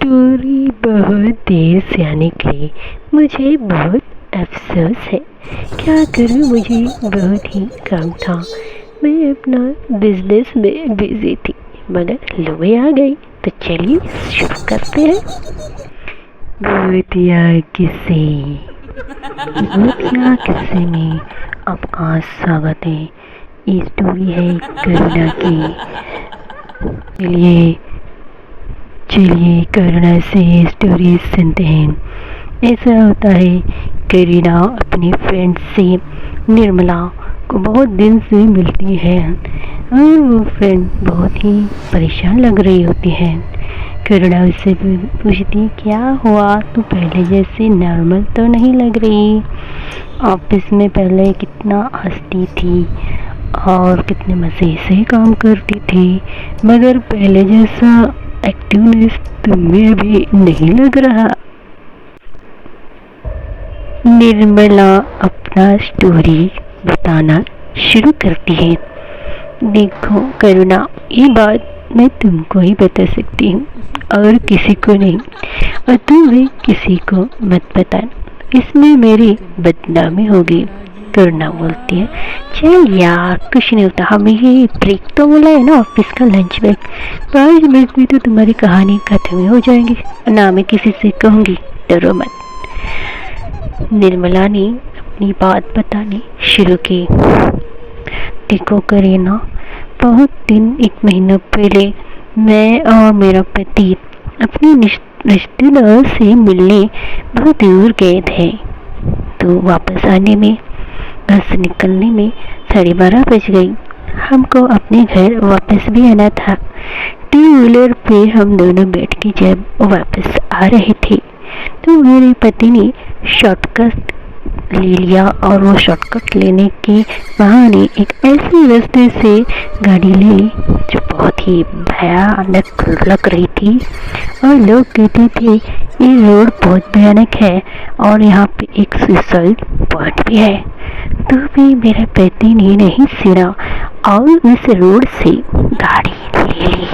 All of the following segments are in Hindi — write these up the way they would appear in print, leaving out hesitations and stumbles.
स्टोरी बहुत देर से आने के लिए मुझे बहुत अफसोस है। क्या करूं, मुझे बहुत ही काम था। मैं अपना बिजनेस में बिजी थी, मगर लुबे आ गई। तो चलिए शुरू करते हैं। भूतिया किस्से। भूतिया किस्से में आपका स्वागत है। ये स्टोरी है करुणा की। चलिए करुणा से स्टोरी सुनते हैं। ऐसा होता है, करुणा अपनी फ्रेंड से निर्मला को बहुत दिन से मिलती है और वो फ्रेंड बहुत ही परेशान लग रही होती है। करुणा उससे पूछती, क्या हुआ, तू पहले जैसे नॉर्मल तो नहीं लग रही। ऑफिस में पहले कितना हंसती थी और कितने मज़े से काम करती थी, मगर पहले जैसा एक्टिवनेस तुम्हें अभी नहीं लग रहा। निर्मला अपना स्टोरी बताना शुरू करती है। देखो करुणा, ये बात मैं तुमको ही बता सकती हूँ और किसी को नहीं, और तुम भी किसी को मत बताना, इसमें मेरी बदनामी होगी। करुणा बोलती है, चल यार कुछ नहीं होता, हमें ये ब्रेक तो मिला है ना, ऑफिस का लंच ब्रेक। 5 मिनट में तो तुम्हारी कहानी खत्म हो जाएगी, ना मैं किसी से कहूँगी, डरो मत। निर्मला ने अपनी बात बतानी शुरू की। देखो करीना, बहुत दिन 1 महीना पहले मैं और मेरा पति अपने रिश्तेदार से मिलने बहुत दूर गए थे। तो वापस आने में, घर से निकलने में 12:30 बज गई। हमको अपने घर वापस भी आना था। 2 व्हीलर पे हम दोनों बैठ के जब वापस आ रहे थे तो मेरे पति ने शॉर्टकट ले लिया, और वो शॉर्टकट लेने के बहाने एक ऐसे रास्ते से गाड़ी ले ली जो बहुत ही भयानक लग रही थी। और लोग कहते थे ये रोड बहुत भयानक है और यहाँ पे एक सुसाइड पॉइंट भी है। तो भी मेरे पति ने नहीं सुना और उस रोड से गाड़ी ले ली।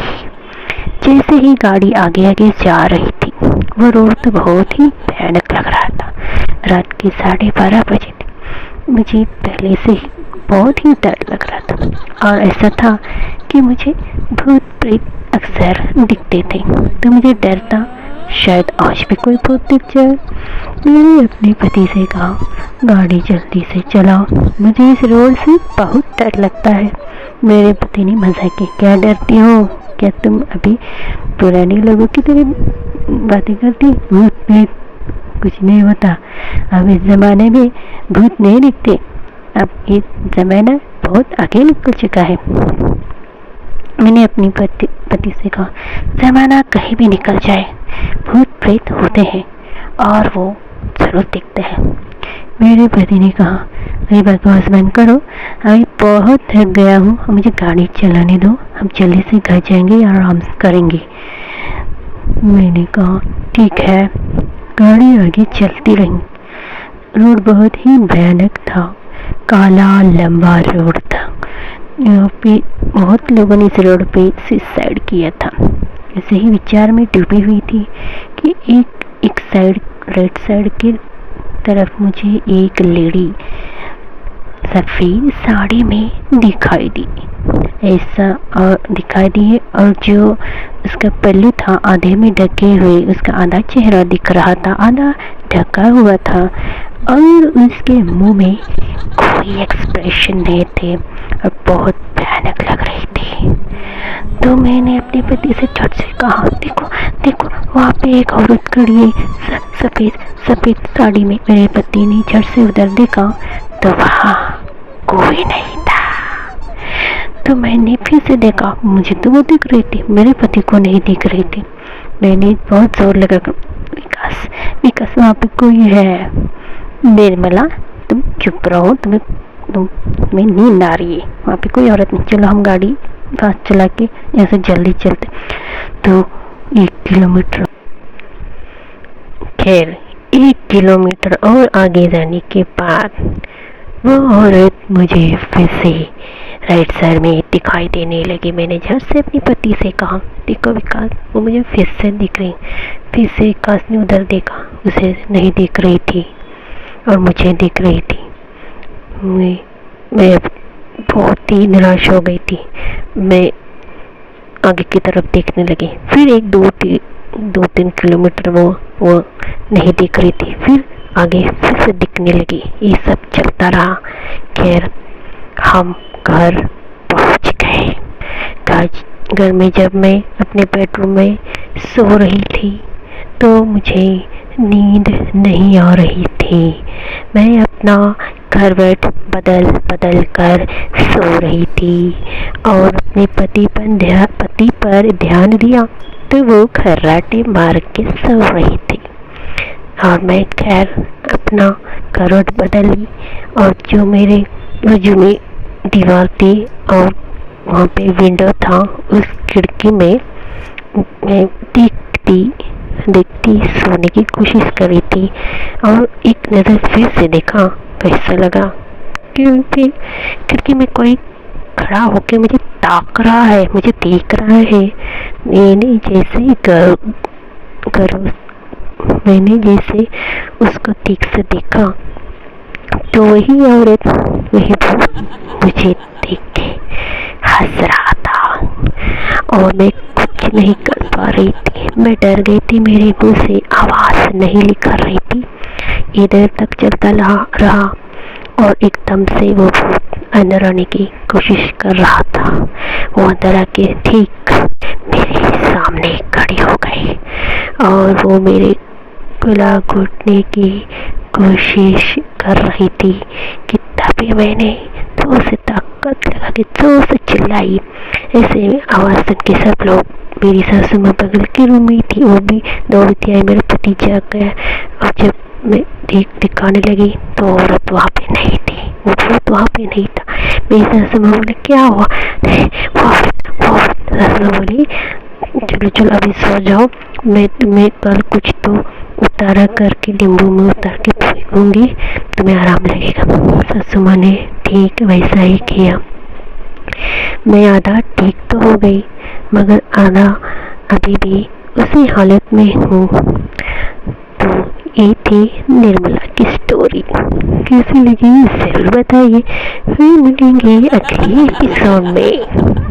जैसे ही गाड़ी आगे आगे जा रही थी, वो रोड तो बहुत ही भयानक लग रहा था। रात के 12:30 बजे थे। मुझे पहले से ही बहुत ही डर लग रहा था और ऐसा था कि मुझे भूत प्रेत अक्सर दिखते थे, तो मुझे डर था शायद आज भी कोई भूत दिख जाए। मैंने अपने पति से कहा, गाड़ी जल्दी से चलाओ, मुझे इस रोड से बहुत डर लगता है। मेरे पति ने मजाक किया, क्या डरती हो, क्या तुम अभी पुराने लोगों की तरह बातें करती, भूत प्रेत कुछ नहीं होता। अब इस जमाने में भूत नहीं दिखते, अब ये जमाना बहुत आगे निकल चुका है। मैंने अपनी पति से कहा, जमाना कहीं भी निकल जाए, भूत प्रेत होते हैं और वो जरूर दिखते हैं। मेरे पति ने कहा, अरे बकवास बंद करो, अभी बहुत थक गया हूँ, मुझे गाड़ी चलाने दो, हम जल्दी से घर जाएंगे, आराम करेंगे। मैंने कहा ठीक है। गाड़ी आगे चलती रही। रोड बहुत ही भयानक था, काला लंबा रोड था। यहाँ पे बहुत लोगों ने इस रोड पे सुसाइड किया था। ऐसे ही विचार में डूबी हुई थी कि एक साइड, राइट साइड की तरफ मुझे एक लेडी सफ़ेद साड़ी में दिखाई दी। ऐसा दिखाई दी है, और जो उसका पल्लू था आधे में ढके हुए, उसका आधा चेहरा दिख रहा था, आधा ढका हुआ था, और उसके मुंह में कोई एक्सप्रेशन नहीं थे और बहुत भयानक लग रही थी। तो मैंने अपने पति से झट से कहा, देखो देखो वहाँ पे एक औरत खड़ी है सफ़ेद साड़ी में। मेरे पति ने झट से उधर देखा तो वहाँ कोई नहीं था। तो मैंने फिर से देखा, मुझे तो वो दिख रही थी, मेरे पति को नहीं दिख रही थी। मैंने बहुत जोर लगा कर, विकास वहाँ पे कोई है। निर्मला तुम चुप रहो, तुम्हें नींद आ रही है, वहाँ पे कोई औरत नहीं, चलो हम गाड़ी फास्ट चला के यहाँ से जल्दी चलते। तो 1 किलोमीटर, खैर 1 किलोमीटर और आगे जाने के बाद वो औरत मुझे फिर से राइट साइड में दिखाई देने लगी। मैंने झट से अपने पति से कहा, देखो विकास वो मुझे फिर से दिख रही। फिर से काश ने उधर देखा, उसे नहीं देख रही थी और मुझे देख रही थी। मैं बहुत ही निराश हो गई थी। मैं आगे की तरफ देखने लगी। फिर एक 2-3 किलोमीटर वो नहीं दिख रही थी, फिर आगे फिर से दिखने लगी। ये सब चलता रहा। खैर हम घर पहुंच गए। घर में जब मैं अपने बेडरूम में सो रही थी तो मुझे नींद नहीं आ रही थी। मैं अपना करवट बदल बदल कर सो रही थी और अपने पति पर ध्यान दिया तो वो खर्राटे मार के सो रही थी। और मैं खैर अपना करवट बदली और जो मेरे बाजू में दीवार थी और वहाँ पे विंडो था, उस खिड़की में मैं देखती सोने की कोशिश कर रही थी। और एक नज़र फिर से देखा तो ऐसा लगा कि खिड़की में कोई खड़ा होके मुझे ताक रहा है, मुझे देख रहा है। मैंने जैसे उसको ठीक से देखा तो वही औरत, वही मुझे देख के हंस रहा था और मैं कुछ नहीं कर पा रही थी। मैं डर गई थी, मेरे मुंह से आवाज नहीं निकल रही थी। इधर तक चलता रहा और एकदम से वो भूत अंदर आने की कोशिश कर रहा था। वो अंदर आके ठीक मेरे सामने खड़ी हो गई और वो मेरे गला घुटने की कोशिश कर रही थी कि तभी मैंने जोर से ताकत लगा के जोर से चिल्लाई। ऐसे आवाज सुन के सब लोग, मेरी सासू माँ बगल के रूम में थी, वो भी दौड़ती आई। मेरा पति जाग गया और जब मैं दिखाने लगी तो औरत वहाँ पे नहीं थी, वो भूत वहाँ पे नहीं था। मेरी सासू माँ बोले क्या हुआ? सासू माँ बोली चलो अभी सो जाओ, मैं तुम्हें कल कुछ तो उतारा करके नींबू में उतार के फेंकूंगी, तुम्हें आराम लगेगा। सासू माँ ने ठीक वैसा ही किया। मैं आधा ठीक तो हो गई मगर आधा अभी भी उसी हालत में हूँ। तो ये थी निर्मला की स्टोरी। कैसी लगी जरूर बताइए। फिर मिलेंगे अगले एपिसोड में।